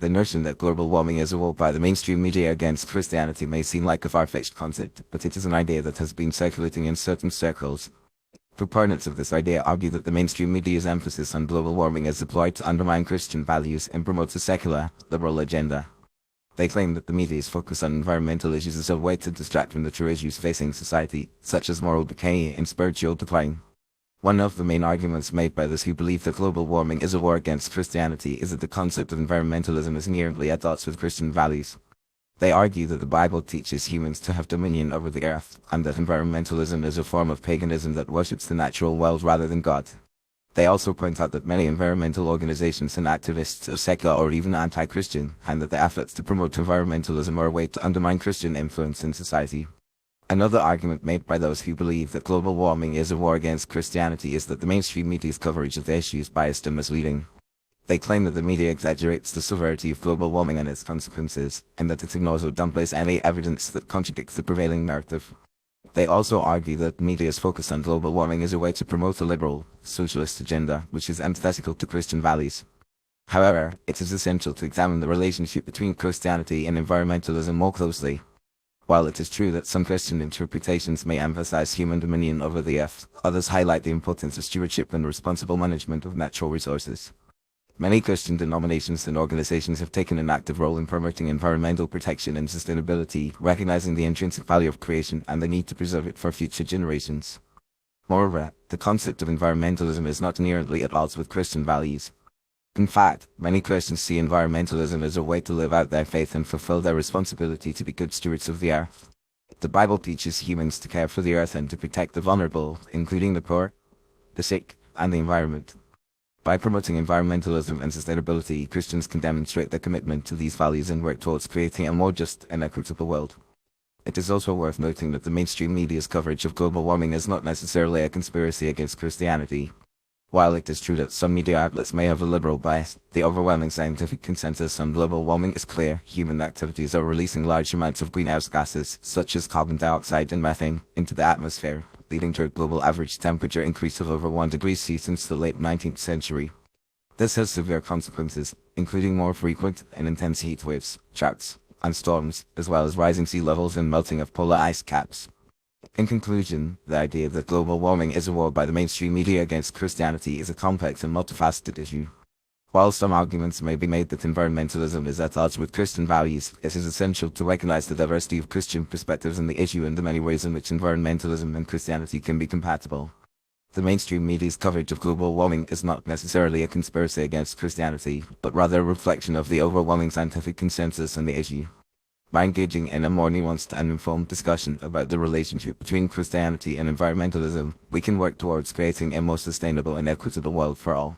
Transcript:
The notion that global warming is a war by the mainstream media against Christianity may seem like a far-fetched concept, but it is an idea that has been circulating in certain circles. Proponents of this idea argue that the mainstream media's emphasis on global warming is deployed to undermine Christian values and promote a secular, liberal agenda. They claim that the media's focus on environmental issues is a way to distract from the true issues facing society, such as moral decay and spiritual decline. One of the main arguments made by those who believe that global warming is a war against Christianity is that the concept of environmentalism is inherently at odds with Christian values. They argue that the Bible teaches humans to have dominion over the earth, and that environmentalism is a form of paganism that worships the natural world rather than God. They also point out that many environmental organizations and activists are secular or even anti-Christian, and that the efforts to promote environmentalism are a way to undermine Christian influence in society. Another argument made by those who believe that global warming is a war against Christianity is that the mainstream media's coverage of the issue is biased and misleading. They claim that the media exaggerates the severity of global warming and its consequences, and that it ignores or downplays any evidence that contradicts the prevailing narrative. They also argue that media's focus on global warming is a way to promote a liberal, socialist agenda, which is antithetical to Christian values. However, it is essential to examine the relationship between Christianity and environmentalism more closely. While it is true that some Christian interpretations may emphasize human dominion over the earth, others highlight the importance of stewardship and responsible management of natural resources. Many Christian denominations and organizations have taken an active role in promoting environmental protection and sustainability, recognizing the intrinsic value of creation and the need to preserve it for future generations. Moreover, the concept of environmentalism is not inherently at odds with Christian values. In fact, many Christians see environmentalism as a way to live out their faith and fulfill their responsibility to be good stewards of the earth. The Bible teaches humans to care for the earth and to protect the vulnerable, including the poor, the sick, and the environment. By promoting environmentalism and sustainability, Christians can demonstrate their commitment to these values and work towards creating a more just and equitable world. It is also worth noting that the mainstream media's coverage of global warming is not necessarily a conspiracy against Christianity. While it is true that some media outlets may have a liberal bias, the overwhelming scientific consensus on global warming is clear. Human activities are releasing large amounts of greenhouse gases, such as carbon dioxide and methane, into the atmosphere, leading to a global average temperature increase of over 1 degree C since the late 19th century. This has severe consequences, including more frequent and intense heat waves, droughts, and storms, as well as rising sea levels and melting of polar ice caps. In conclusion, the idea that global warming is a war by the mainstream media against Christianity is a complex and multifaceted issue. While some arguments may be made that environmentalism is at odds with Christian values, it is essential to recognize the diversity of Christian perspectives on the issue and the many ways in which environmentalism and Christianity can be compatible. The mainstream media's coverage of global warming is not necessarily a conspiracy against Christianity, but rather a reflection of the overwhelming scientific consensus on the issue. By engaging in a more nuanced and informed discussion about the relationship between Christianity and environmentalism, we can work towards creating a more sustainable and equitable world for all.